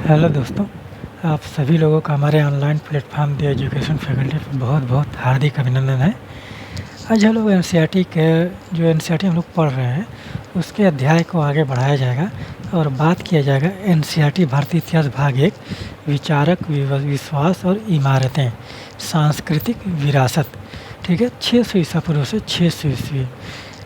Hello दोस्तों, आप सभी लोगों का हमारे online platform the education faculty पे बहुत बहुत हार्दिक अभिनंदन है। आज हम लोग एनसीईआरटी के जो एनसीईआरटी हम लोग पढ़ रहे हैं उसके अध्याय को आगे बढ़ाया जाएगा और बात किया जाएगा एनसीईआरटी भारतीय इतिहास भाग एक विचारक विश्वास और इमारतें सांस्कृतिक विरासत। ठीक है, 600 ईसा पूर्व से 600 ईस्वी।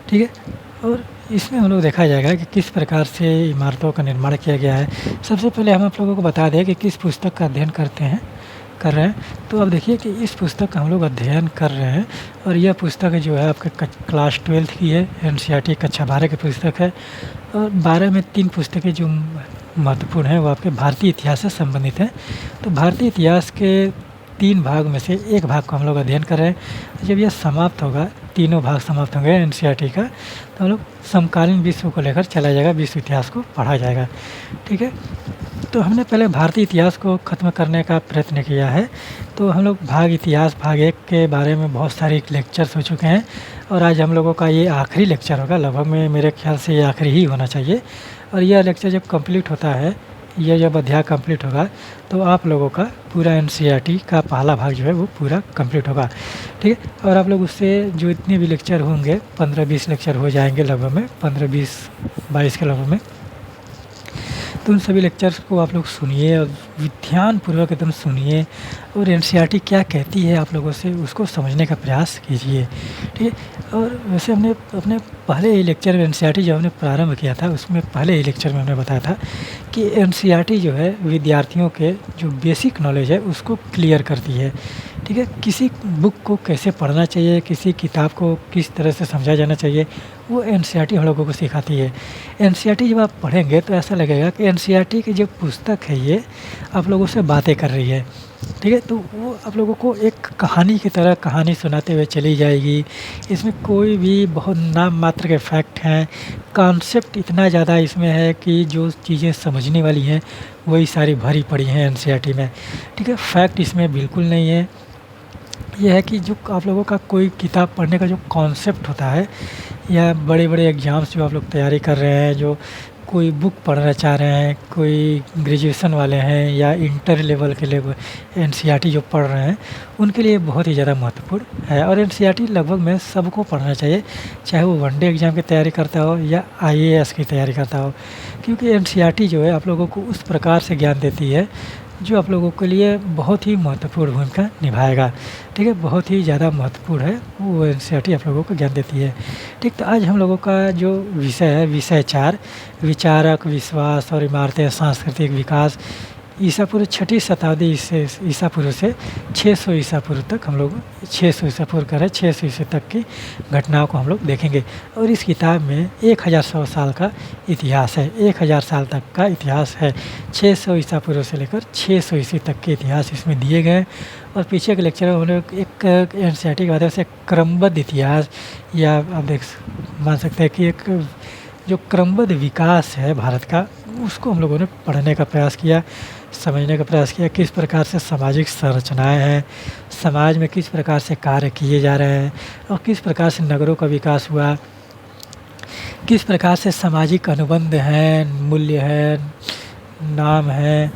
ठीक है, और इसमें हम लोग देखा जाएगा कि किस प्रकार से इमारतों का निर्माण किया गया है। सबसे पहले हम आप लोगों को बता दें कि किस पुस्तक का अध्ययन कर रहे हैं। तो अब देखिए कि इस पुस्तक का हम लोग अध्ययन कर रहे हैं और यह पुस्तक जो है आपके क्लास 12th की है। एनसीईआरटी कक्षा 12 की पुस्तक है और 12 में 3 पुस्तकें जो महत्वपूर्ण हैं वो आपके भारतीय इतिहास से संबंधित हैं। तो भारतीय इतिहास के 3 भाग में से एक भाग को हम लोग अध्ययन कर रहे हैं। जब यह समाप्त होगा, तीनों भाग समाप्त होंगे एनसीईआरटी का, तो हम लोग समकालीन विश्व को लेकर चला जाएगा, विश्व इतिहास को पढ़ा जाएगा। ठीक है, तो हमने पहले भारतीय इतिहास को ख़त्म करने का प्रयत्न किया है। तो हम लोग इतिहास भाग 1 के बारे में बहुत सारे लेक्चर्स हो चुके हैं और आज हम लोगों का ये आखिरी लेक्चर होगा। लगभग में मेरे ख्याल से ये आखिरी ही होना चाहिए। और यह लेक्चर जब कंप्लीट होता है, यह जब अध्याय कंप्लीट होगा तो आप लोगों का पूरा एनसीईआरटी का पहला भाग जो है वो पूरा कंप्लीट होगा। ठीक है, और आप लोग उससे जो इतने भी लेक्चर होंगे 15-20 लेक्चर हो जाएंगे, लगभग में 15-20-22 के लगभग में। तो उन सभी लेक्चर्स को आप लोग सुनिए और ध्यानपूर्वक एकदम सुनिए और एनसीईआरटी क्या कहती है आप लोगों से उसको समझने का प्रयास कीजिए। ठीक है, और वैसे हमने अपने पहले ही लेक्चर में एनसीईआरटी जब हमने प्रारंभ किया था उसमें पहले ही लेक्चर में हमने बताया था कि एनसीईआरटी जो है विद्यार्थियों के जो बेसिक नॉलेज है उसको क्लियर करती है। ठीक है, किसी बुक को कैसे पढ़ना चाहिए, किसी किताब को किस तरह से समझा जाना चाहिए, वो एनसीईआरटी हम लोगों को सिखाती है। एनसीईआरटी जब आप पढ़ेंगे तो ऐसा लगेगा कि एनसीईआरटी की जो पुस्तक है ये आप लोगों से बातें कर रही है। ठीक है, तो वो आप लोगों को एक कहानी की तरह कहानी सुनाते हुए चली जाएगी। इसमें कोई भी बहुत नाम मात्र के फैक्ट हैं, कॉन्सेप्ट इतना ज़्यादा इसमें है कि जो चीज़ें समझने वाली हैं वही सारी भरी पड़ी हैं एनसीईआरटी में। ठीक है, फैक्ट इसमें बिल्कुल नहीं है। यह है कि जो आप लोगों का कोई किताब पढ़ने का जो कॉन्सेप्ट होता है या बड़े बड़े एग्ज़ाम्स जो आप लोग तैयारी कर रहे हैं, जो कोई बुक पढ़ना चाह रहे हैं, कोई ग्रेजुएशन वाले हैं या इंटर लेवल के लेवल एनसीईआरटी जो पढ़ रहे हैं उनके लिए बहुत ही ज़्यादा महत्वपूर्ण है। और एनसीईआरटी लगभग में सबको पढ़ना चाहिए, चाहे वो वनडे एग्ज़ाम की तैयारी करता हो या आईएएस की तैयारी करता हो, क्योंकि एनसीईआरटी जो है आप लोगों को उस प्रकार से ज्ञान देती है जो आप लोगों के लिए बहुत ही महत्वपूर्ण भूमिका निभाएगा। ठीक है, बहुत ही ज़्यादा महत्वपूर्ण है, वो एनसीईआरटी आप लोगों को ज्ञान देती है। ठीक, तो आज हम लोगों का जो विषय है विषय 4 विचारक विश्वास और इमारतें सांस्कृतिक विकास ईसा पूर्व 6वीं शताब्दी से ईसा पूर्व से 600 ईसा पूर्व तक हम लोग 600 ईसा पूर्व कर रहे 600 ईसा तक की घटनाओं को हम लोग देखेंगे। और इस किताब में 1100 साल का इतिहास है, 1000 साल तक का इतिहास है। 600 ईसा पूर्व से लेकर 600 ईस्वी तक के इतिहास इसमें दिए गए। और पीछे के लेक्चर में हम लोग एक एनसीईआरटी के माध्यम से क्रमबद्ध इतिहास या आप मान सकते हैं कि एक जो क्रमबद्ध विकास है भारत का उसको हम लोगों ने पढ़ने का प्रयास किया, समझने का प्रयास किया। किस प्रकार से सामाजिक संरचनाएं हैं, समाज में किस प्रकार से कार्य किए जा रहे हैं और किस प्रकार से नगरों का विकास हुआ, किस प्रकार से सामाजिक अनुबंध हैं, मूल्य है, नाम है।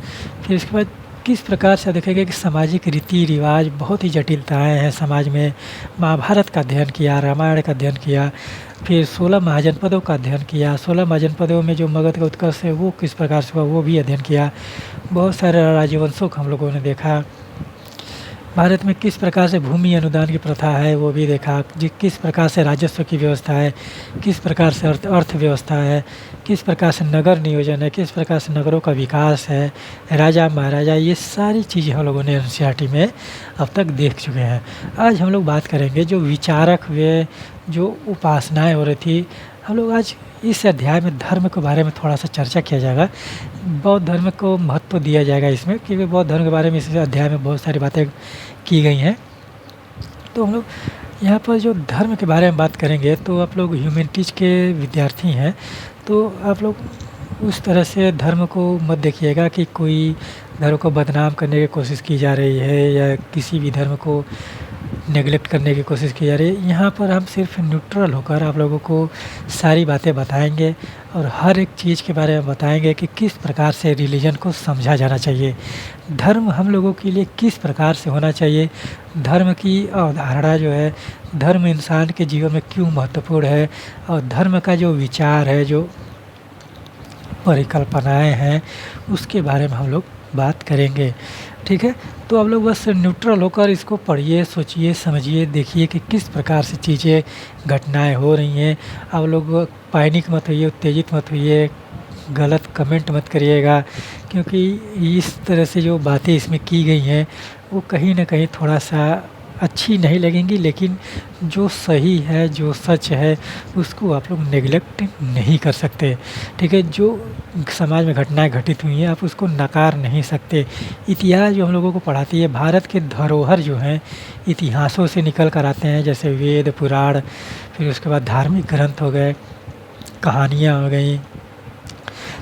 फिर इसके बाद किस प्रकार से देखेंगे कि सामाजिक रीति रिवाज बहुत ही जटिलताएं हैं समाज में। महाभारत का अध्ययन किया, रामायण का अध्ययन किया, फिर 16 महाजनपदों का अध्ययन किया। 16 महाजनपदों में जो मगध का उत्कर्ष है वो किस प्रकार से हुआ वो भी अध्ययन किया। बहुत सारे राजवंशों को हम लोगों ने देखा। भारत में किस प्रकार से भूमि अनुदान की प्रथा है वो भी देखा, किस प्रकार से राजस्व की व्यवस्था है, किस प्रकार से अर्थव्यवस्था है, किस प्रकार से नगर नियोजन है, किस प्रकार से नगरों का विकास है, राजा महाराजा, ये सारी चीज़ें हम लोगों ने एनसीईआरटी में अब तक देख चुके हैं। आज हम लोग बात करेंगे जो विचारक वे जो उपासनाएं हो रही थी। हम लोग आज इस अध्याय में धर्म के बारे में थोड़ा सा चर्चा किया जाएगा। बौद्ध धर्म को महत्व दिया जाएगा इसमें, क्योंकि बौद्ध धर्म के बारे में इस अध्याय में बहुत सारी बातें की गई हैं। तो हम लोग यहाँ पर जो धर्म के बारे में बात करेंगे तो आप लोग ह्यूमैनिटीज़ के विद्यार्थी हैं, तो आप लोग उस तरह से धर्म को मत देखिएगा कि कोई धर्म को बदनाम करने की कोशिश की जा रही है या किसी भी धर्म को नेगलेक्ट करने की कोशिश की जा रही है। यहाँ पर हम सिर्फ न्यूट्रल होकर आप लोगों को सारी बातें बताएंगे और हर एक चीज़ के बारे में बताएंगे कि किस प्रकार से रिलीजन को समझा जाना चाहिए, धर्म हम लोगों के लिए किस प्रकार से होना चाहिए, धर्म की अवधारणा जो है, धर्म इंसान के जीवन में क्यों महत्वपूर्ण है, और धर्म का जो विचार है, जो परिकल्पनाएं हैं, उसके बारे में हम लोग बात करेंगे। ठीक है, तो आप लोग बस न्यूट्रल होकर इसको पढ़िए, सोचिए, समझिए, देखिए कि किस प्रकार से चीज़ें, घटनाएं हो रही हैं। आप लोग पैनिक मत होइए, उत्तेजित मत होइए, गलत कमेंट मत करिएगा, क्योंकि इस तरह से जो बातें इसमें की गई हैं वो कहीं ना कहीं थोड़ा सा अच्छी नहीं लगेंगी, लेकिन जो सही है, जो सच है, उसको आप लोग नेगलेक्ट नहीं कर सकते। ठीक है, जो समाज में घटनाएं घटित हुई हैं आप उसको नकार नहीं सकते। इतिहास जो हम लोगों को पढ़ाती है, भारत के धरोहर जो हैं इतिहासों से निकल कर आते हैं, जैसे वेद पुराण, फिर उसके बाद धार्मिक ग्रंथ हो गए, कहानियाँ हो गई,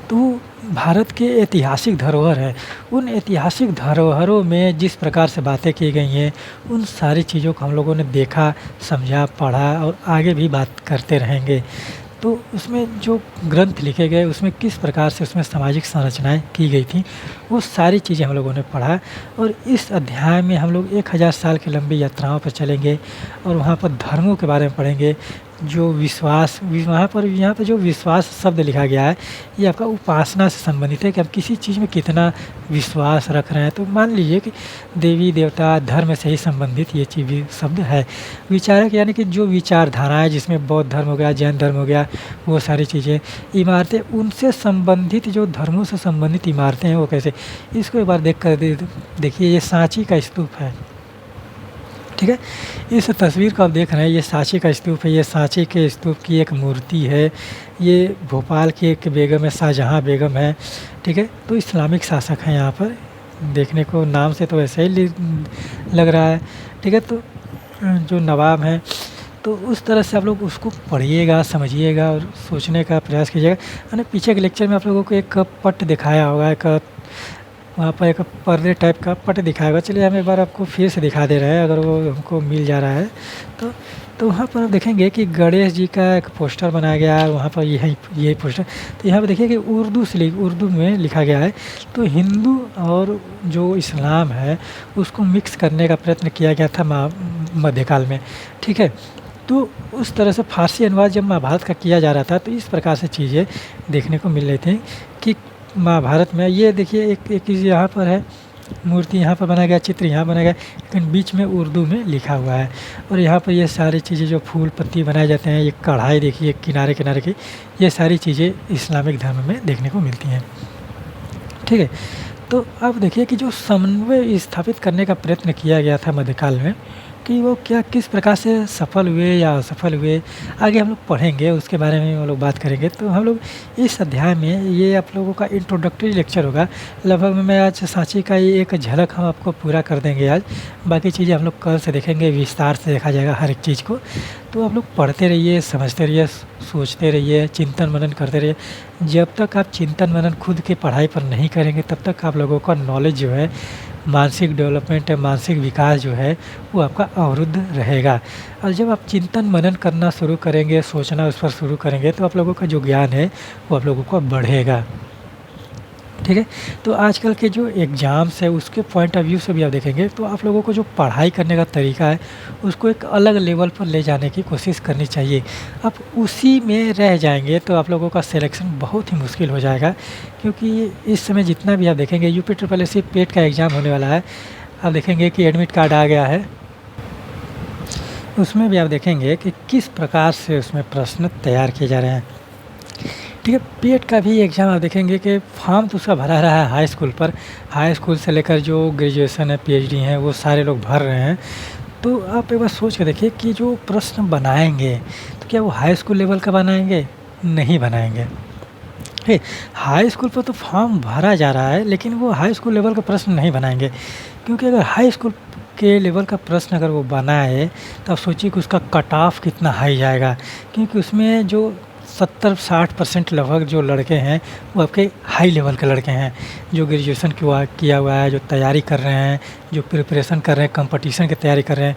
तो भारत के ऐतिहासिक धरोहर है। उन ऐतिहासिक धरोहरों में जिस प्रकार से बातें की गई हैं, उन सारी चीज़ों को हम लोगों ने देखा, समझा, पढ़ा और आगे भी बात करते रहेंगे। तो उसमें जो ग्रंथ लिखे गए उसमें किस प्रकार से उसमें सामाजिक संरचनाएं की गई थी, वो सारी चीज़ें हम लोगों ने पढ़ा। और इस अध्याय में हम लोग 1000 साल की लंबी यात्राओं पर चलेंगे और वहाँ पर धर्मों के बारे में पढ़ेंगे। जो विश्वास, यहाँ पर जो विश्वास शब्द लिखा गया है, ये आपका उपासना से संबंधित है कि हम किसी चीज़ में कितना विश्वास रख रहे हैं। तो मान लीजिए कि देवी देवता धर्म से ही संबंधित ये चीज़ भी शब्द है। विचारक यानी कि जो विचारधाराएं, जिसमें बौद्ध धर्म हो गया, जैन धर्म हो गया, वो सारी चीज़ें, इमारतें, उनसे संबंधित जो धर्मों से संबंधित इमारतें हैं वो कैसे, इसको एक बार देख कर देखिए, ये सांची का स्तूप है। ठीक है, इस तस्वीर को आप देख रहे हैं, ये सांची का स्तूप है। ये सांची के स्तूप की एक मूर्ति है। ये भोपाल की एक बेगम है, शाहजहाँ बेगम है। ठीक है, तो इस्लामिक शासक हैं यहाँ पर, देखने को नाम से तो ऐसा ही लग रहा है। ठीक है, तो जो नवाब हैं, तो उस तरह से आप लोग उसको पढ़िएगा, समझिएगा और सोचने का प्रयास कीजिएगा। मैंने पीछे के लेक्चर में आप लोगों को एक पट दिखाया होगा, एक वहाँ पर एक पर्दे टाइप का पट दिखाया होगा। चलिए हम एक बार आपको फिर से दिखा दे रहे हैं, अगर वो हमको मिल जा रहा है तो वहाँ पर आप देखेंगे कि गणेश जी का एक पोस्टर बनाया गया है। वहाँ पर यही पोस्टर, तो यहाँ पर देखिए कि उर्दू में लिखा गया है। तो हिंदू और जो इस्लाम है उसको मिक्स करने का प्रयत्न किया गया था मध्यकाल में। ठीक है, तो उस तरह से फारसी अनुवाद जब महाभारत का किया जा रहा था, तो इस प्रकार से चीज़ें देखने को मिल रही थी कि महाभारत में, ये देखिए एक चीज़ यहाँ पर है, मूर्ति यहाँ पर बनाया गया, चित्र यहाँ बनाया गया, लेकिन बीच में उर्दू में लिखा हुआ है। और यहाँ पर ये सारी चीज़ें जो फूल पत्ती बनाए जाते हैं, ये कढ़ाई देखिए किनारे किनारे की, ये सारी चीज़ें इस्लामिक धर्म में देखने को मिलती हैं। ठीक है, तो अब देखिए कि जो समन्वय स्थापित करने का प्रयत्न किया गया था मध्यकाल में, कि वो क्या किस प्रकार से सफल हुए या असफल हुए, आगे हम लोग पढ़ेंगे, उसके बारे में हम लोग बात करेंगे। तो हम लोग इस अध्याय में, ये आप लोगों का इंट्रोडक्टरी लेक्चर होगा लगभग। मैं आज सांची का ये एक झलक हम आपको पूरा कर देंगे आज, बाकी चीज़ें हम लोग कल से देखेंगे, विस्तार से देखा जाएगा हर एक चीज़ को। तो आप लोग पढ़ते रहिए, समझते रहिए, सोचते रहिए, चिंतन मनन करते रहिए। जब तक आप चिंतन मनन खुद के पढ़ाई पर नहीं करेंगे, तब तक आप लोगों का नॉलेज जो है, मानसिक डेवलपमेंट, मानसिक विकास जो है वो आपका अवरुद्ध रहेगा। और जब आप चिंतन मनन करना शुरू करेंगे, सोचना उस पर शुरू करेंगे, तो आप लोगों का जो ज्ञान है वो आप लोगों को बढ़ेगा। ठीक है, तो आजकल के जो एग्ज़ाम्स है उसके पॉइंट ऑफ व्यू से भी आप देखेंगे, तो आप लोगों को जो पढ़ाई करने का तरीका है उसको एक अलग लेवल पर ले जाने की कोशिश करनी चाहिए। आप उसी में रह जाएंगे तो आप लोगों का सिलेक्शन बहुत ही मुश्किल हो जाएगा, क्योंकि इस समय जितना भी आप देखेंगे, यूपी SSSC पेट का एग्ज़ाम होने वाला है। आप देखेंगे कि एडमिट कार्ड आ गया है, उसमें भी आप देखेंगे कि किस प्रकार से उसमें प्रश्न तैयार किए जा रहे हैं। ठीक है, पेट का भी एग्ज़ाम आप देखेंगे कि फॉर्म तो उसका भरा रहा है हाई स्कूल पर, हाई स्कूल से लेकर जो ग्रेजुएशन है, PhD हैं, वो सारे लोग भर रहे हैं। तो आप एक बार सोच के देखिए कि जो प्रश्न बनाएंगे तो क्या वो हाई स्कूल लेवल का बनाएंगे? नहीं बनाएंगे। ठीक, हाई स्कूल पर तो फॉर्म भरा जा रहा है, लेकिन वो हाई स्कूल लेवल का प्रश्न नहीं बनाएंगे, क्योंकि अगर हाई स्कूल के लेवल का प्रश्न अगर वो बनाए तो आप सोचिए कि उसका कट ऑफ कितना हाई जाएगा, क्योंकि उसमें जो 70-60% लगभग जो लड़के हैं वो आपके हाई लेवल के लड़के हैं, जो ग्रेजुएशन किया हुआ है, जो तैयारी कर रहे हैं, जो प्रिपरेशन कर रहे हैं, कंपटीशन की तैयारी कर रहे हैं।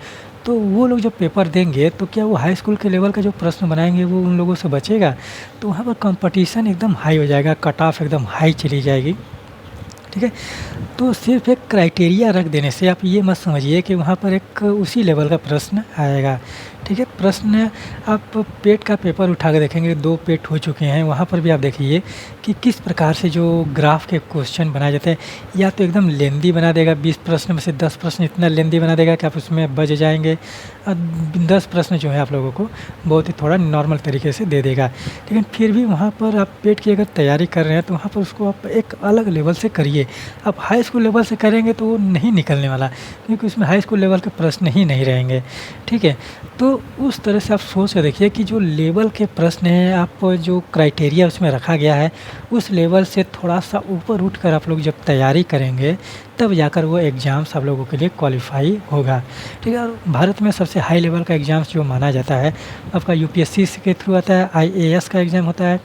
तो वो लोग जब पेपर देंगे तो क्या वो हाई स्कूल के लेवल का जो प्रश्न बनाएंगे वो उन लोगों से बचेगा? तो वहाँ पर कंपटीशन एकदम हाई हो जाएगा, कट ऑफ एकदम हाई चली जाएगी। ठीक है? तो सिर्फ एक क्राइटेरिया रख देने से आप ये मत समझिए कि वहाँ पर एक उसी लेवल का प्रश्न आएगा। ठीक है? प्रश्न आप पेट का पेपर उठा के देखेंगे, 2 पेट हो चुके हैं, वहाँ पर भी आप देखिए कि किस प्रकार से जो ग्राफ के क्वेश्चन बनाए जाते हैं, या तो एकदम लेंदी बना देगा, 20 प्रश्न में से 10 प्रश्न इतना लेंदी बना देगा कि आप उसमें बच जाएंगे, और 10 प्रश्न जो है आप लोगों को बहुत ही थोड़ा नॉर्मल तरीके से दे देगा। लेकिन फिर भी वहाँ पर आप पेट की अगर तैयारी कर रहे हैं तो वहाँ पर उसको आप एक अलग लेवल से करिए। आप हाई स्कूल लेवल से करेंगे तो वो नहीं निकलने वाला, क्योंकि उसमें हाई स्कूल लेवल के प्रश्न ही नहीं रहेंगे। ठीक है? तो उस तरह से आप सोच के देखिए कि जो लेवल के प्रश्न हैं, आप जो क्राइटेरिया उसमें रखा गया है, उस लेवल से थोड़ा-सा ऊपर उठकर आप लोग जब तैयारी करेंगे, तब जाकर वो एग्ज़ाम्स आप लोगों के लिए क्वालिफ़ाई होगा। ठीक है? और भारत में सबसे हाई लेवल का एग्ज़ाम्स जो माना जाता है, आपका यूपीएससी के थ्रू आता है, आईएएस का एग्ज़ाम होता है।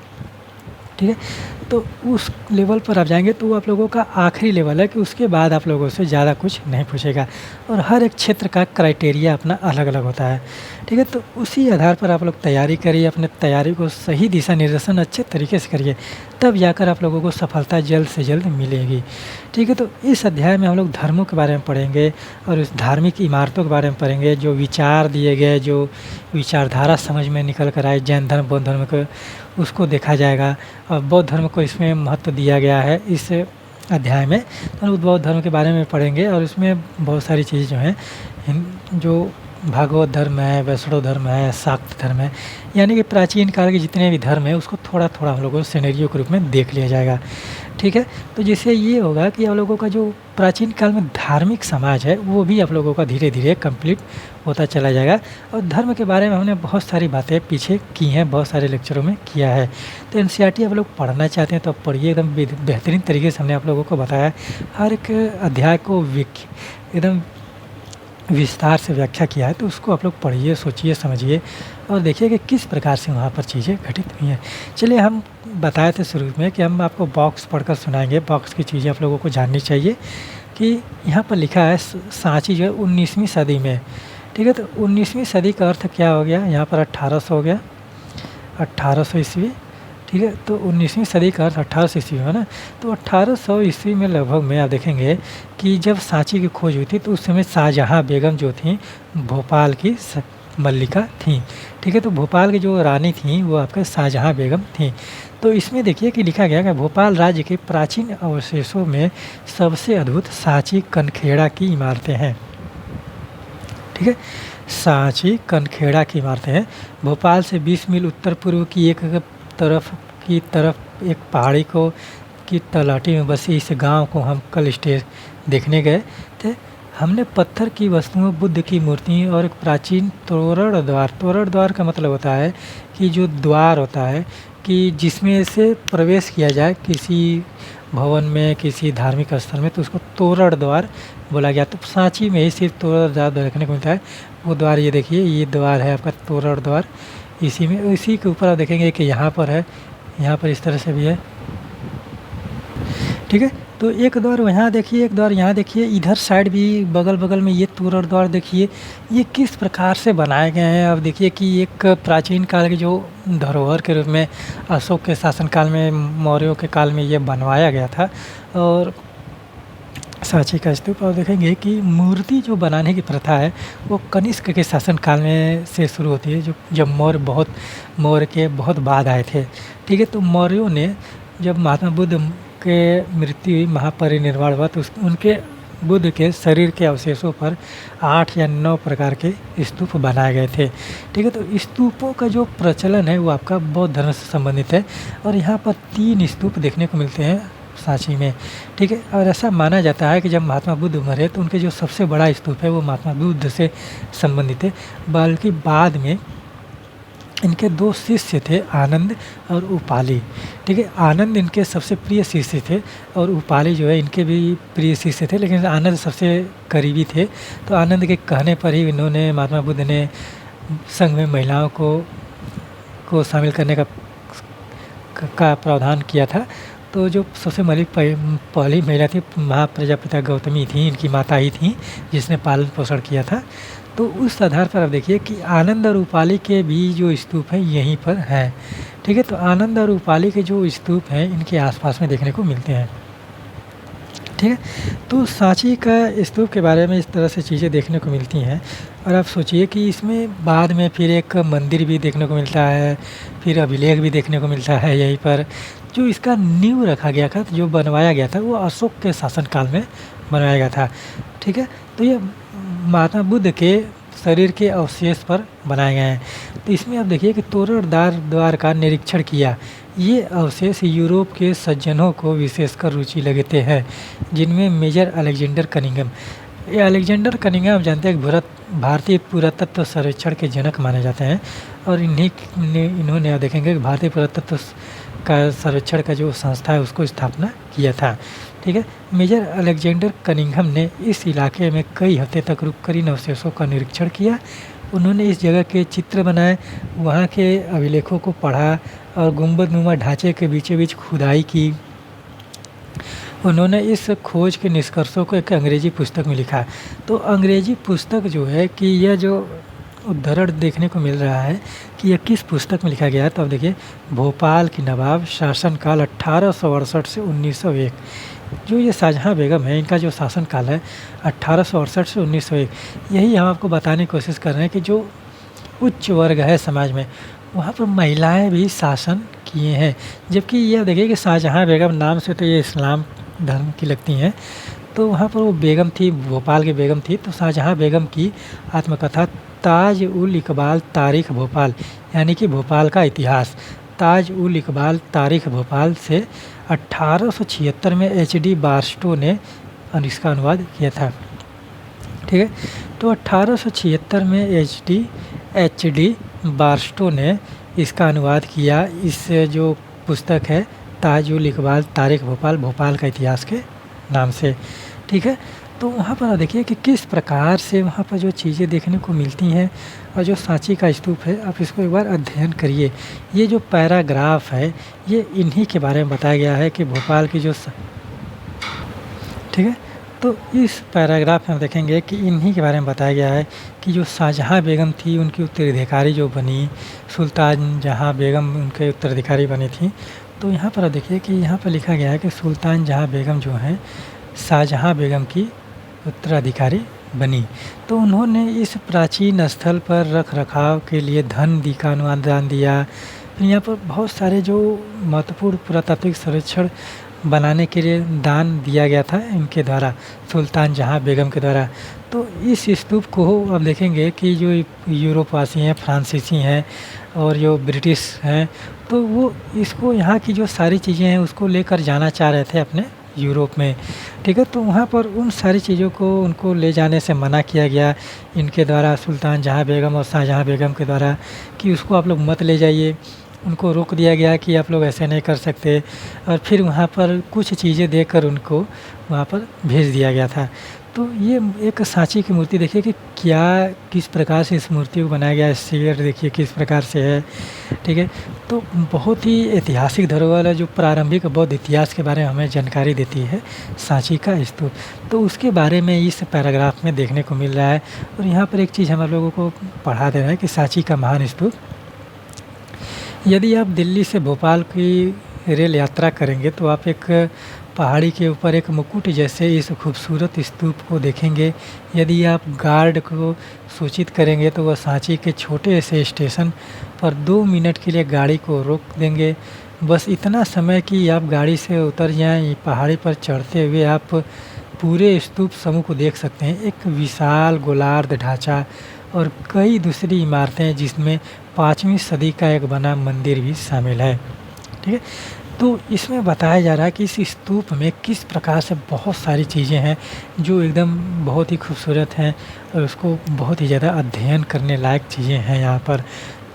ठीक है? तो उस लेवल पर आप जाएँगे तो वो आप लोगों का आखिरी लेवल है कि उसके बाद आप लोगों से ज़्यादा कुछ नहीं पूछेगा, और हर एक क्षेत्र का क्राइटेरिया अपना अलग-अलग होता है। ठीक है? तो उसी आधार पर आप लोग तैयारी करिए, अपने तैयारी को सही दिशा निर्देशन अच्छे तरीके से करिए, तब जाकर आप लोगों को सफलता जल्द से जल्द मिलेगी। ठीक है? तो इस अध्याय में हम लोग धर्मों के बारे में पढ़ेंगे, और उस धार्मिक इमारतों के बारे में पढ़ेंगे, जो विचार दिए गए, जो विचारधारा समझ में निकल कर आए जैन धर्म, बौद्ध धर्म को, उसको देखा जाएगा। और बौद्ध धर्म को इसमें महत्व दिया गया है इस अध्याय में, तो बौद्ध धर्म के बारे में पढ़ेंगे, और इसमें बहुत सारी चीज़ें जो हैं जो भागवत धर्म है, वैष्णव धर्म है, शाक्त धर्म है, यानी कि प्राचीन काल के जितने भी धर्म है उसको थोड़ा-थोड़ा हम लोगों को सिनेरियो के रूप में देख लिया जाएगा। ठीक है? तो जिससे ये होगा कि आप लोगों का जो प्राचीन काल में धार्मिक समाज है वो भी आप लोगों का धीरे-धीरे कंप्लीट होता चला जाएगा। और धर्म के बारे में हमने बहुत सारी बातें पीछे की हैं, बहुत सारे लेक्चरों में किया है। तो एनसीईआरटी आप लोग पढ़ना चाहते हैं तो आप पढ़िए, एकदम बेहतरीन तरीके से हमने आप लोगों को बताया है। हर एक अध्याय को एकदम विस्तार से व्याख्या किया है, तो उसको आप लोग पढ़िए, सोचिए, समझिए, और देखिए कि किस प्रकार से वहाँ पर चीज़ें घटित हुई हैं। चलिए, हम बताए थे शुरू में कि हम आपको बॉक्स पढ़कर सुनाएंगे। बॉक्स की चीज़ें आप लोगों को जाननी चाहिए कि यहाँ पर लिखा है सांची जो है 19वीं सदी में। ठीक है? तो 19वीं सदी का अर्थ क्या हो गया? यहाँ पर 1800 हो गया, 1800 ईस्वी। ठीक है? तो 19वीं सदी का अर्थ 1800 ईस्वी है ना। तो 1800 ईस्वी में लगभग में आप देखेंगे कि जब सांची की खोज हुई थी तो उस समय शाहजहाँ बेगम जो थी भोपाल की मल्लिका थी। ठीक है? तो भोपाल की जो रानी थी वो आपके शाहजहाँ बेगम थी। तो इसमें देखिए कि लिखा गया कि भोपाल राज्य के प्राचीन अवशेषों में सबसे अद्भुत सांची कनखेड़ा की इमारतें हैं। ठीक है? सांची कनखेड़ा की इमारतें हैं। भोपाल से 20 मील उत्तर पूर्व की तरफ एक पहाड़ी की तलहटी में बसी इस गांव को हम कल देखने गए थे। हमने पत्थर की वस्तुओं, बुद्ध की मूर्ति और एक प्राचीन तोरण द्वार का मतलब होता है कि जो द्वार होता है कि जिसमें से प्रवेश किया जाए किसी भवन में, किसी धार्मिक स्थल में, तो उसको तोरण द्वार बोला गया। तो सांची में ही सिर्फ तोरण द्वार देखने को मिलता है। वो द्वार ये देखिए, ये द्वार है आपका तोरण द्वार। इसी के ऊपर आप देखेंगे कि यहाँ पर है, यहाँ पर इस तरह से भी है। ठीक है? तो एक द्वार यहाँ देखिए, एक द्वार यहाँ देखिए, इधर साइड भी बगल में ये तोरण द्वार देखिए, ये किस प्रकार से बनाए गए हैं। अब देखिए कि एक प्राचीन काल की जो धरोहर के रूप में अशोक के शासनकाल में, मौर्यों के काल में ये बनवाया गया था। और सांची का स्तूप, और देखेंगे कि मूर्ति जो बनाने की प्रथा है वो कनिष्क के शासनकाल में से शुरू होती है, जो जब मौर्य के बहुत बाद आए थे। ठीक है? तो मौर्यों ने जब महात्मा बुद्ध के मृत्यु हुई, महापरिनिर्वाण हुआ, तो उनके बुद्ध के शरीर के अवशेषों पर 8 या 9 प्रकार के स्तूप बनाए गए थे। ठीक है? तो स्तूपों का जो प्रचलन है वो आपका बौद्ध धर्म से संबंधित है, और यहाँ पर 3 स्तूप देखने को मिलते हैं सांची में। ठीक है? और ऐसा माना जाता है कि जब महात्मा बुद्ध मरे तो उनके जो सबसे बड़ा स्तूप है वो महात्मा बुद्ध से संबंधित है, बल्कि बाद में इनके 2 शिष्य थे, आनंद और उपाली। ठीक है? आनंद इनके सबसे प्रिय शिष्य थे, और उपाली जो है इनके भी प्रिय शिष्य थे, लेकिन आनंद सबसे करीबी थे। तो आनंद के कहने पर ही इन्होंने, महात्मा बुद्ध ने संघ में महिलाओं को शामिल करने का प्रावधान किया था। तो जो सबसे पहली महिला थी महाप्रजापिता गौतमी थी, इनकी माता ही थी जिसने पालन पोषण किया था। तो उस आधार पर आप देखिए कि आनंद और रूपाली के भी जो स्तूप हैं यहीं पर है। ठीक है, तो आनंद और रूपाली के जो स्तूप हैं इनके आसपास में देखने को मिलते हैं। ठीक है, तो सांची का स्तूप के बारे में इस तरह से चीज़ें देखने को मिलती हैं। और आप सोचिए कि इसमें बाद में फिर एक मंदिर भी देखने को मिलता है, फिर अभिलेख भी देखने को मिलता है यहीं पर। जो इसका नींव रखा गया था, जो बनवाया गया था, वो अशोक के शासनकाल में बनवाया गया था। ठीक है, तो ये महात्मा बुद्ध के शरीर के अवशेष पर बनाए गए हैं। तो इसमें आप देखिए कि तोरणदार द्वार का निरीक्षण किया। ये अवशेष यूरोप के सज्जनों को विशेषकर रुचि लगते हैं, जिनमें मेजर अलेक्जेंडर कनिंघम। ये अलेक्जेंडर कनिंघम जानते हैं भारतीय पुरातत्व सर्वेक्षण के जनक माने जाते हैं। और इन्होंने आप देखेंगे कि भारतीय पुरातत्व का सर्वेक्षण का जो संस्था है उसको स्थापना किया था। ठीक है, मेजर अलेक्जेंडर कनिंघम ने इस इलाके में कई हफ्ते तक रुककर इन अवशेषों का निरीक्षण किया। उन्होंने इस जगह के चित्र बनाए, वहाँ के अभिलेखों को पढ़ा और गुंबदनुमा ढांचे के बीचों बीच खुदाई की। उन्होंने इस खोज के निष्कर्षों को एक अंग्रेजी पुस्तक में लिखा। तो अंग्रेजी पुस्तक जो है कि यह जो उद्धरण देखने को मिल रहा है कि यह किस पुस्तक में लिखा गया है, तो अब देखिए भोपाल की नवाब शासनकाल 1868 से 1901। जो ये शाहजहाँ बेगम है, इनका जो शासनकाल है 1868 से 1901, यही हम आपको बताने की कोशिश कर रहे हैं कि जो उच्च वर्ग है समाज में, वहाँ पर महिलाएं भी शासन किए हैं। जबकि यह देखिए कि शाहजहाँ बेगम नाम से तो ये इस्लाम धर्म की लगती हैं, तो वहाँ पर वो बेगम थी, भोपाल की बेगम थी। तो शाहजहाँ बेगम की आत्मकथा ताज उल इकबाल तारीख भोपाल, यानी कि भोपाल का इतिहास, ताज उल इकबाल तारीख भोपाल से 1876 में HD बार्स्टो ने इसका अनुवाद किया था। ठीक है, तो 1876 में HD बार्स्टो ने इसका अनुवाद किया। इस जो पुस्तक है ताज उल इकबाल तारीख भोपाल, भोपाल का इतिहास के नाम से। ठीक है, तो वहाँ पर आप देखिए कि किस प्रकार से वहाँ पर जो चीज़ें देखने को मिलती हैं। और जो सांची का स्तूप है, आप इसको एक बार अध्ययन करिए। ये जो पैराग्राफ है ये इन्हीं के बारे में बताया गया है कि भोपाल की जो ठीक है, तो इस पैराग्राफ में हम देखेंगे कि इन्हीं के बारे में बताया गया है कि जो शाहजहाँ बेगम थी उनकी उत्तराधिकारी जो बनी, सुल्तान जहाँ बेगम उनके उत्तराधिकारी बनी थी। तो यहाँ पर आप देखिए कि यहाँ पर लिखा गया है कि सुल्तान जहाँ बेगम जो हैं शाहजहाँ बेगम की उत्तराधिकारी बनी। तो उन्होंने इस प्राचीन स्थल पर रख रखाव के लिए धन का अनुदान दिया। फिर यहाँ पर बहुत सारे जो महत्वपूर्ण पुरातात्विक संरक्षण बनाने के लिए दान दिया गया था इनके द्वारा, सुल्तान जहाँ बेगम के द्वारा। तो इस स्तूप को आप देखेंगे कि जो यूरोपवासी हैं, फ्रांसीसी हैं और जो ब्रिटिश हैं, तो वो इसको यहाँ की जो सारी चीज़ें हैं उसको लेकर जाना चाह रहे थे अपने यूरोप में। ठीक है, तो वहाँ पर उन सारी चीज़ों को उनको ले जाने से मना किया गया इनके द्वारा, सुल्तान जहाँ बेगम और शाहजहाँ बेगम के द्वारा, कि उसको आप लोग मत ले जाइए। उनको रोक दिया गया कि आप लोग ऐसे नहीं कर सकते। और फिर वहाँ पर कुछ चीज़ें देकर उनको वहाँ पर भेज दिया गया था। तो ये एक सांची की मूर्ति देखिए कि क्या किस प्रकार से इस मूर्ति को बनाया गया है। शेर देखिए किस प्रकार से है। ठीक है, तो बहुत ही ऐतिहासिक धरोहर है जो प्रारंभिक बौद्ध इतिहास के बारे में हमें जानकारी देती है सांची का स्तूप। तो उसके बारे में इस पैराग्राफ में देखने को मिल रहा है। और यहाँ पर एक चीज़ हम लोगों को पढ़ा दे रहा है कि सांची का महान स्तूप। यदि आप दिल्ली से भोपाल की रेल यात्रा करेंगे तो आप एक पहाड़ी के ऊपर एक मुकुट जैसे इस खूबसूरत स्तूप को देखेंगे। यदि आप गार्ड को सूचित करेंगे तो वह सांची के छोटे से स्टेशन पर 2 मिनट के लिए गाड़ी को रोक देंगे। बस इतना समय कि आप गाड़ी से उतर जाएं। पहाड़ी पर चढ़ते हुए आप पूरे स्तूप समूह को देख सकते हैं। एक विशाल गोलार्ध ढांचा और कई दूसरी इमारतें जिसमें 5वीं सदी का एक बना मंदिर भी शामिल है। ठीक है, तो इसमें बताया जा रहा है कि इस स्तूप में किस प्रकार से बहुत सारी चीज़ें हैं जो एकदम बहुत ही खूबसूरत हैं और उसको बहुत ही ज़्यादा अध्ययन करने लायक चीज़ें हैं यहाँ पर।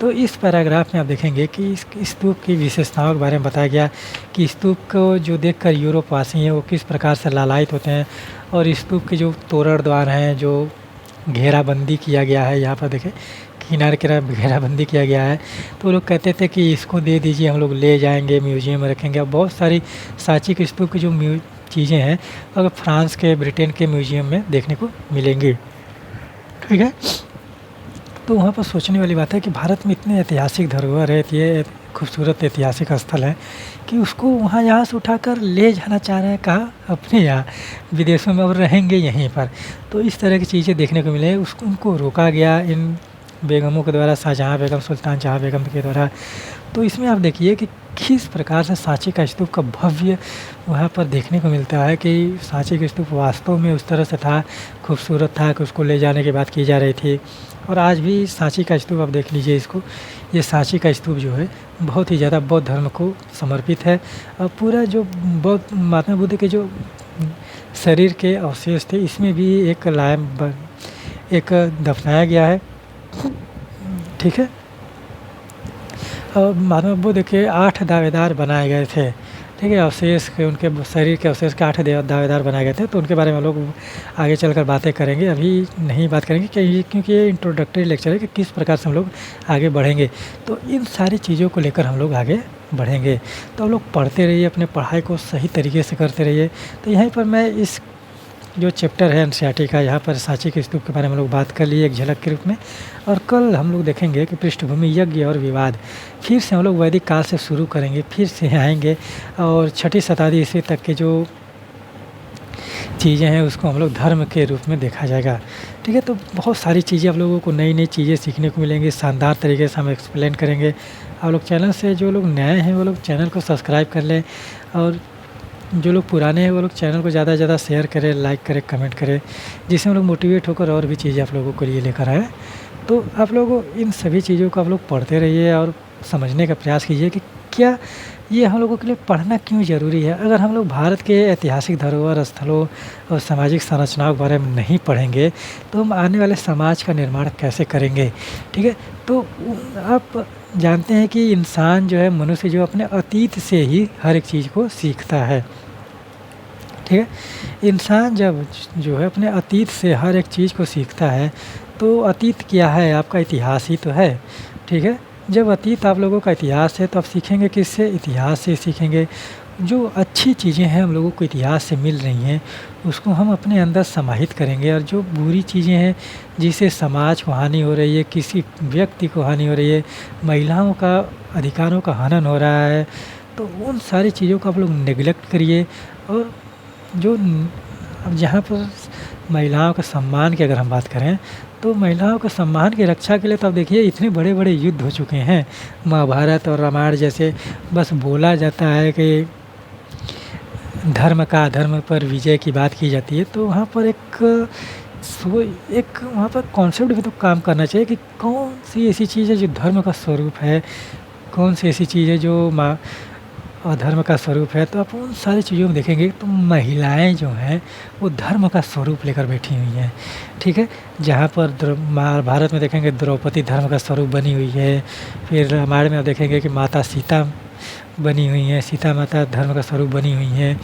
तो इस पैराग्राफ में आप देखेंगे कि इस स्तूप की विशेषताओं के बारे में बताया गया कि स्तूप को जो देखकर यूरोपवासी हैं वो किस प्रकार से लालायित होते हैं। और स्तूप के जो तोरण द्वार हैं, जो घेराबंदी किया गया है, यहाँ पर देखें किनारे किनारे घेराबंदी किया गया है। तो वो लोग कहते थे कि इसको दे दीजिए, हम लोग ले जाएंगे म्यूज़ियम में रखेंगे। और बहुत सारी सांची के स्तूप की जो चीज़ें हैं अगर फ्रांस के, ब्रिटेन के म्यूज़ियम में देखने को मिलेंगी। ठीक है, तो वहाँ पर सोचने वाली बात है कि भारत में इतने ऐतिहासिक धरोहर है, ये खूबसूरत ऐतिहासिक स्थल है कि उसको वहाँ यहाँ से उठाकर ले जाना चाह रहे हैं, कहाँ? अपने यहाँ विदेशों में, और रहेंगे यहीं पर। तो इस तरह की चीज़ें देखने को मिले। उसको उनको रोका गया इन बेगमों के द्वारा, शाहजहाँ बेगम, सुल्तान जहाँ बेगम के द्वारा। तो इसमें आप देखिए कि किस प्रकार से सांची का स्तूप का भव्य वहाँ पर देखने को मिलता है कि सांची का स्तूप वास्तव में उस तरह से था, खूबसूरत था कि उसको ले जाने की बात की जा रही थी। और आज भी सांची का स्तूप आप देख लीजिए इसको, ये सांची का स्तूप जो है बहुत ही ज़्यादा बौद्ध धर्म को समर्पित है। और पूरा जो बौद्ध महात्मा बुद्ध के जो शरीर के अवशेष थे इसमें भी एक एक दफनाया गया है। ठीक है, और महात्मा बुद्ध के 8 दावेदार बनाए गए थे। ठीक है, अवशेष के, उनके शरीर के अवशेष के 8 दावेदार बनाए गए थे। तो उनके बारे में हम लोग आगे चलकर बातें करेंगे, अभी नहीं बात करेंगे क्योंकि ये इंट्रोडक्टरी लेक्चर है कि किस प्रकार से हम लोग आगे बढ़ेंगे। तो इन सारी चीज़ों को लेकर हम लोग आगे बढ़ेंगे। तो हम लोग पढ़ते रहिए, अपने पढ़ाई को सही तरीके से करते रहिए। तो यहीं पर मैं इस जो चैप्टर है एनसीईआरटी का, यहाँ पर सांची के स्तूप के बारे में हम लोग बात कर लिए एक झलक के रूप में। और कल हम लोग देखेंगे कि पृष्ठभूमि, यज्ञ और विवाद, फिर से हम लोग वैदिक काल से शुरू करेंगे, फिर से आएंगे और 6वीं शताब्दी ईस्वी तक के जो चीज़ें हैं उसको हम लोग धर्म के रूप में देखा जाएगा। ठीक है, तो बहुत सारी चीज़ें आप लोगों को नई नई चीज़ें सीखने को मिलेंगी, शानदार तरीके से हम एक्सप्लेन करेंगे। आप लोग चैनल से जो लोग नए हैं वो लोग चैनल को सब्सक्राइब कर लें, और जो लोग पुराने हैं वो लोग चैनल को ज़्यादा से ज़्यादा शेयर करें, लाइक करें, कमेंट करें, जिससे हम लोग मोटिवेट होकर और भी चीज़ें आप लोगों के लिए लेकर आएँ। तो आप लोग इन सभी चीज़ों को आप लोग पढ़ते रहिए और समझने का प्रयास कीजिए कि क्या ये हम लोगों के लिए पढ़ना क्यों ज़रूरी है। अगर हम लोग भारत के ऐतिहासिक धरोहर स्थलों और सामाजिक संरचनाओं के बारे में नहीं पढ़ेंगे तो हम आने वाले समाज का निर्माण कैसे करेंगे। ठीक है, तो आप जानते हैं कि इंसान जो है, मनुष्य जो अपने अतीत से ही हर एक चीज़ को सीखता है। ठीक है, इंसान जब जो है अपने अतीत से हर एक चीज़ को सीखता है, तो अतीत क्या है? आपका इतिहास ही तो है। ठीक है, जब अतीत आप लोगों का इतिहास है तो आप सीखेंगे किससे? इतिहास से सीखेंगे। जो अच्छी चीज़ें हैं हम लोगों को इतिहास से मिल रही हैं उसको हम अपने अंदर समाहित करेंगे, और जो बुरी चीज़ें हैं जिससे समाज को हानि हो रही है, किसी व्यक्ति को हानि हो रही है, महिलाओं का अधिकारों का हनन हो रहा है, तो उन सारी चीज़ों को आप लोग नेगलेक्ट करिए। और जो अब जहाँ पर महिलाओं के सम्मान की अगर हम बात करें तो महिलाओं के सम्मान की रक्षा के लिए तो आप देखिए इतने बड़े बड़े युद्ध हो चुके हैं, महाभारत और रामायण जैसे। बस बोला जाता है कि धर्म का अधर्म पर विजय की बात की जाती है, तो वहाँ पर एक वहाँ पर कॉन्सेप्ट भी तो काम करना चाहिए कि कौन सी ऐसी चीज़ है जो धर्म का स्वरूप है, कौन सी ऐसी चीज़ है जो अधर्म का स्वरूप है। तो आप उन सारी चीज़ों में देखेंगे तो महिलाएं जो हैं वो धर्म का स्वरूप लेकर बैठी हुई हैं। ठीक है, जहाँ पर महाभारत में देखेंगे द्रौपदी धर्म का स्वरूप बनी हुई है, फिर रामायण में आप देखेंगे कि माता सीता बनी हुई हैं, सीता माता धर्म का स्वरूप बनी हुई हैं।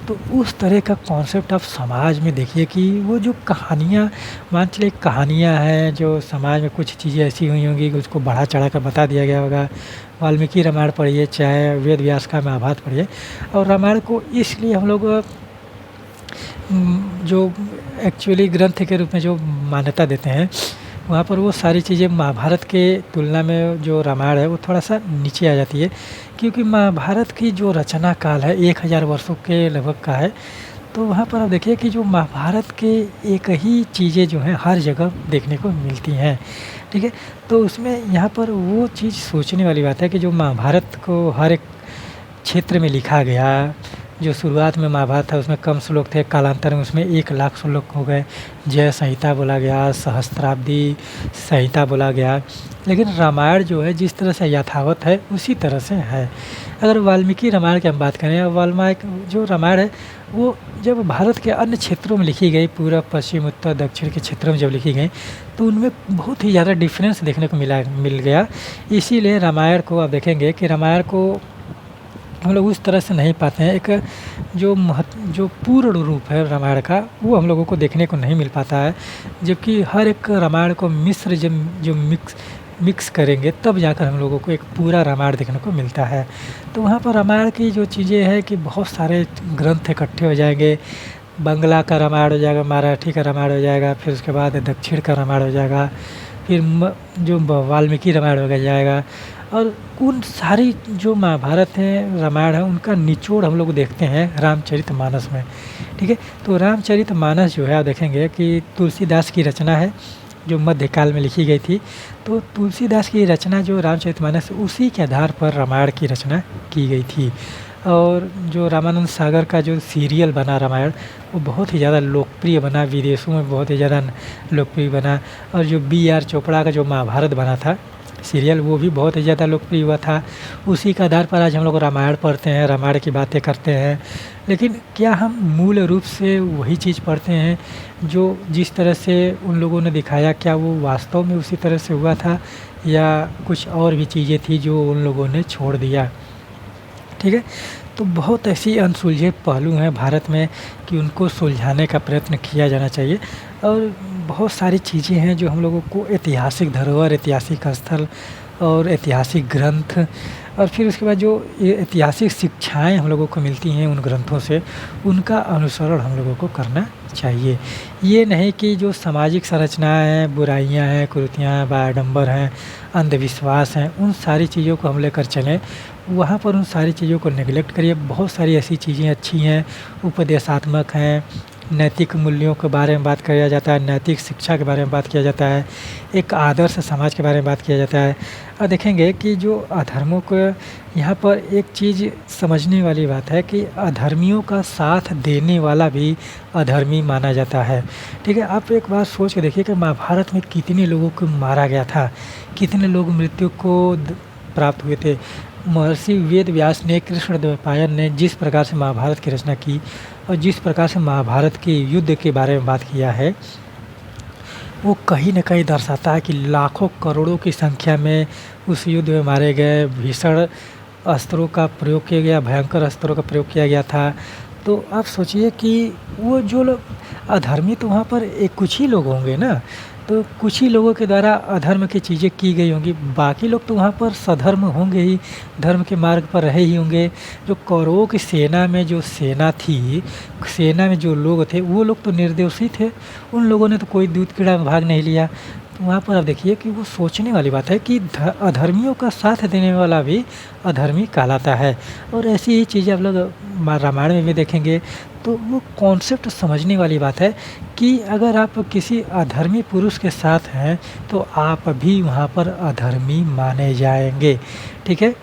तो उस तरह का कॉन्सेप्ट आप समाज में देखिए कि वो जो कहानियाँ, मान चलिए कहानियाँ हैं जो समाज में कुछ चीज़ें ऐसी हुई होंगी कि उसको बढ़ा चढ़ा कर बता दिया गया होगा। वाल्मीकि रामायण पढ़िए, चाहे वेद व्यास का महाभारत पढ़िए, और रामायण को इसलिए हम लोग जो एक्चुअली ग्रंथ के रूप में जो मान्यता देते हैं, वहाँ पर वो सारी चीज़ें महाभारत के तुलना में जो रामायण है वो थोड़ा सा नीचे आ जाती है, क्योंकि महाभारत की जो रचना काल है 1000 वर्षों के लगभग का है। तो वहाँ पर आप देखिए कि जो महाभारत के एक ही चीज़ें जो हैं हर जगह देखने को मिलती हैं। ठीक है, तो उसमें यहाँ पर वो चीज़ सोचने वाली बात है कि जो महाभारत को हर एक क्षेत्र में लिखा गया, जो शुरुआत में महाभारत था उसमें कम श्लोक थे, कालांतर में उसमें 1 लाख श्लोक हो गए, जय संहिता बोला गया, सहस्त्राब्दी संहिता बोला गया। लेकिन रामायण जो है जिस तरह से यथावत है उसी तरह से है। अगर वाल्मीकि रामायण की हम बात करें, वाल्मीकि जो रामायण है वो जब भारत के अन्य क्षेत्रों में लिखी गई, पूर्व पश्चिम उत्तर दक्षिण के क्षेत्रों में जब लिखी गई तो उनमें बहुत ही ज़्यादा डिफरेंस देखने को मिल गया। इसीलिए रामायण को आप देखेंगे कि रामायण को हम लोग उस तरह से नहीं पाते हैं। एक जो पूर्ण रूप है रामायण का, वो हम लोगों को देखने को नहीं मिल पाता है। जबकि हर एक रामायण को मिश्र जब जो मिक्स करेंगे तब जाकर हम लोगों को एक पूरा रामायण देखने को मिलता है। तो वहाँ पर रामायण की जो चीज़ें हैं कि बहुत सारे ग्रंथ इकट्ठे हो जाएंगे। बंगला का रामायण हो जाएगा, मराठी का रामायण हो जाएगा, फिर उसके बाद दक्षिण का रामायण हो जाएगा, फिर जो वाल्मीकि रामायण हो जाएगा। और उन सारी जो महाभारत है, रामायण है, उनका निचोड़ हम लोग देखते हैं रामचरितमानस में। ठीक है, तो रामचरितमानस जो है आप देखेंगे कि तुलसीदास की रचना है, जो मध्यकाल में लिखी गई थी। तो तुलसीदास की रचना जो रामचरितमानस, उसी के आधार पर रामायण की रचना की गई थी। और जो रामानंद सागर का जो सीरियल बना रामायण, वो बहुत ही ज़्यादा लोकप्रिय बना, विदेशों में बहुत ही ज़्यादा लोकप्रिय बना। और जो B.R. चोपड़ा का जो महाभारत बना था सीरियल, वो भी बहुत ही ज़्यादा लोकप्रिय हुआ था। उसी के आधार पर आज हम लोग रामायण पढ़ते हैं, रामायण की बातें करते हैं। लेकिन क्या हम मूल रूप से वही चीज़ पढ़ते हैं जो जिस तरह से उन लोगों ने दिखाया, क्या वो वास्तव में उसी तरह से हुआ था, या कुछ और भी चीज़ें थी जो उन लोगों ने छोड़ दिया? ठीक है, तो बहुत ऐसी अनसुलझे पहलू हैं भारत में कि उनको सुलझाने का प्रयत्न किया जाना चाहिए। और बहुत सारी चीज़ें हैं जो हम लोगों को ऐतिहासिक धरोहर, ऐतिहासिक स्थल और ऐतिहासिक ग्रंथ, और फिर उसके बाद जो ये ऐतिहासिक शिक्षाएँ हम लोगों को मिलती हैं उन ग्रंथों से, उनका अनुसरण हम लोगों को करना चाहिए। ये नहीं कि जो सामाजिक संरचनाएँ हैं, बुराइयाँ हैं, कुरीतियाँ हैं, बाड़ंबर हैं, अंधविश्वास हैं, उन सारी चीज़ों को हम लेकर चलें, वहाँ पर उन सारी चीज़ों को नेगलेक्ट करिए। बहुत सारी ऐसी चीज़ें अच्छी हैं, उपदेशात्मक हैं, नैतिक मूल्यों के बारे में बात किया जाता है, नैतिक शिक्षा के बारे में बात किया जाता है, एक आदर्श समाज के बारे में बात किया जाता है। और देखेंगे कि जो अधर्मों को, यहाँ पर एक चीज़ समझने वाली बात है कि अधर्मियों का साथ देने वाला भी अधर्मी माना जाता है। ठीक है, आप एक बार सोच के देखिए कि महाभारत में कितने लोगों को मारा गया था, कितने लोग मृत्यु को प्राप्त हुए थे। महर्षि वेद व्यास ने, कृष्ण द्वैपायन ने जिस प्रकार से महाभारत की रचना की और जिस प्रकार से महाभारत के युद्ध के बारे में बात किया है, वो कहीं न कहीं दर्शाता है कि लाखों करोड़ों की संख्या में उस युद्ध में मारे गए, भीषण अस्त्रों का प्रयोग किया गया, भयंकर अस्त्रों का प्रयोग किया गया था। तो आप सोचिए कि वो जो लोग अधर्मी, तो वहाँ पर एक कुछ ही लोग होंगे ना, तो कुछ ही लोगों के द्वारा अधर्म की चीज़ें की गई होंगी, बाकी लोग तो वहाँ पर सधर्म होंगे ही, धर्म के मार्ग पर रहे ही होंगे। जो कौरवों की सेना में जो सेना थी, सेना में जो लोग थे, वो लोग तो निर्दोषी थे, उन लोगों ने तो कोई दूध कीड़ा में भाग नहीं लिया। तो वहाँ पर आप देखिए कि वो सोचने वाली बात है कि अधर्मियों का साथ देने वाला भी अधर्मी कहलाता है। और ऐसी ही चीज़ें आप लोग रामायण में भी देखेंगे। तो वो कॉन्सेप्ट समझने वाली बात है कि अगर आप किसी अधर्मी पुरुष के साथ हैं तो आप भी वहाँ पर अधर्मी माने जाएंगे। ठीक है,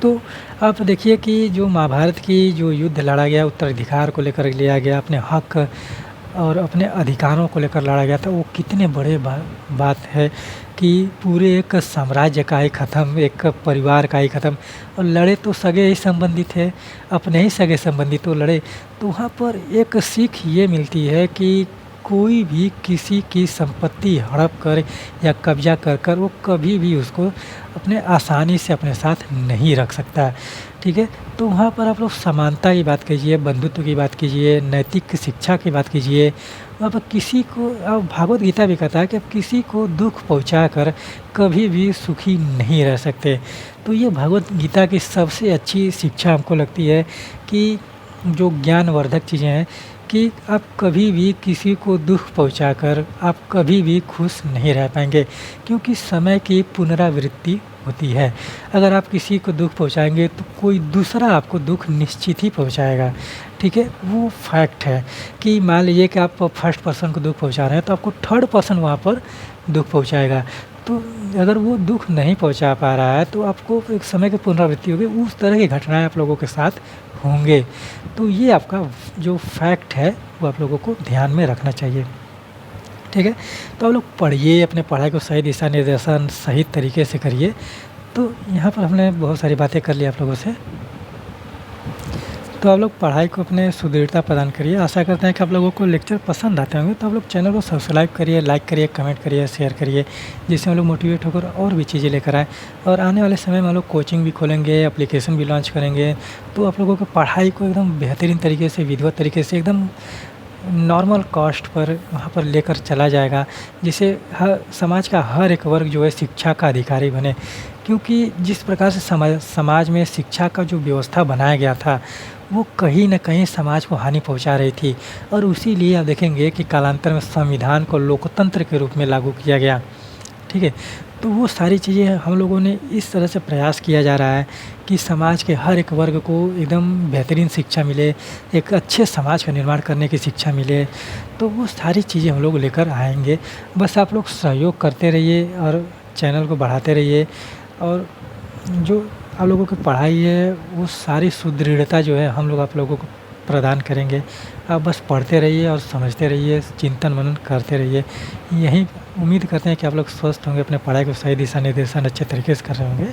तो आप देखिए कि जो महाभारत की जो युद्ध लड़ा गया, उत्तराधिकार को लेकर लिया गया, अपने हक और अपने अधिकारों को लेकर लड़ा गया था, वो कितने बड़े बात है कि पूरे एक साम्राज्य का ही ख़त्म, एक परिवार का ही ख़त्म। और लड़े तो सगे ही संबंधी थे, अपने ही सगे संबंधी तो लड़े। तो वहाँ पर एक सीख ये मिलती है कि कोई भी किसी की संपत्ति हड़प कर या कब्जा कर कर वो कभी भी उसको अपने आसानी से अपने साथ नहीं रख सकता। ठीक है, तो वहाँ पर आप लोग समानता की बात कीजिए, बंधुत्व की बात कीजिए, नैतिक शिक्षा की बात कीजिए। वहाँ पर किसी को, अब भागवत गीता भी कहता है कि आप किसी को दुख पहुँचा कर कभी भी सुखी नहीं रह सकते। तो ये भगवत गीता की सबसे अच्छी शिक्षा हमको लगती है कि जो ज्ञानवर्धक चीज़ें हैं कि आप कभी भी किसी को दुख पहुंचाकर आप कभी भी खुश नहीं रह पाएंगे, क्योंकि समय की पुनरावृत्ति होती है। अगर आप किसी को दुख पहुंचाएंगे तो कोई दूसरा आपको दुख निश्चित ही पहुंचाएगा। ठीक है, वो फैक्ट है कि मान लीजिए कि आप फर्स्ट पर्सन को दुख पहुंचा रहे हैं तो आपको थर्ड पर्सन वहाँ पर दुख पहुंचाएगा। तो अगर वो दुख नहीं पहुंचा पा रहा है तो आपको एक समय की पुनरावृत्ति होगी, उस तरह की घटनाएं आप लोगों के साथ होंगे। तो ये आपका जो फैक्ट है वो आप लोगों को ध्यान में रखना चाहिए। ठीक है, तो आप लोग पढ़िए, अपने पढ़ाई को सही दिशा निर्देशन सही तरीके से करिए। तो यहाँ पर हमने बहुत सारी बातें कर ली आप लोगों से। तो आप लोग पढ़ाई को अपने सुदृढ़ता प्रदान करिए। आशा करते हैं कि आप लोगों को लेक्चर पसंद आते होंगे, तो आप लोग चैनल को सब्सक्राइब करिए, लाइक करिए, कमेंट करिए, शेयर करिए, जिससे हम लोग मोटिवेट होकर और भी चीज़ें लेकर आएँ। और आने वाले समय में हम लोग कोचिंग भी खोलेंगे, एप्लीकेशन भी लॉन्च करेंगे, तो आप लोगों को पढ़ाई को एकदम बेहतरीन तरीके से, विधिवत तरीके से, एकदम नॉर्मल कॉस्ट पर वहाँ पर लेकर चला जाएगा, जिससे हर समाज का हर एक वर्ग जो है शिक्षा का अधिकारी बने। क्योंकि जिस प्रकार से समाज में शिक्षा का जो व्यवस्था बनाया गया था, वो कहीं न कहीं समाज को हानि पहुँचा रही थी। और इसीलिए आप देखेंगे कि कालांतर में संविधान को लोकतंत्र के रूप में लागू किया गया, ठीक है। तो वो सारी चीज़ें हम लोगों ने इस तरह से प्रयास किया जा रहा है कि समाज के हर एक वर्ग को एकदम बेहतरीन शिक्षा मिले, एक अच्छे समाज का निर्माण करने की शिक्षा मिले। तो वो सारी चीज़ें हम लोग लेकर आएँगे। बस आप लोग सहयोग करते रहिए और चैनल को बढ़ाते रहिए, और जो आप लोगों की पढ़ाई है वो सारी सुदृढ़ता जो है हम लोग आप लोगों को प्रदान करेंगे। आप बस पढ़ते रहिए और समझते रहिए, चिंतन मनन करते रहिए। यही उम्मीद करते हैं कि आप लोग स्वस्थ होंगे, अपने पढ़ाई को सही दिशा निर्देशन अच्छे तरीके से कर रहे होंगे,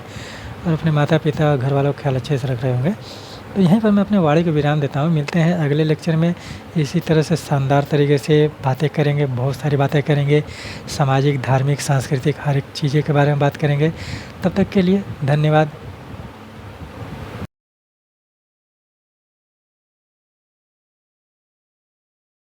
और अपने माता पिता घर वालों का ख्याल अच्छे से रख रहे होंगे। तो यहीं पर मैं अपने वाणी को विराम देता हूँ। मिलते हैं अगले लेक्चर में। इसी तरह से शानदार तरीके से बातें करेंगे, बहुत सारी बातें करेंगे, सामाजिक, धार्मिक, सांस्कृतिक हर एक चीज़ें के बारे में बात करेंगे। तब तक के लिए धन्यवाद।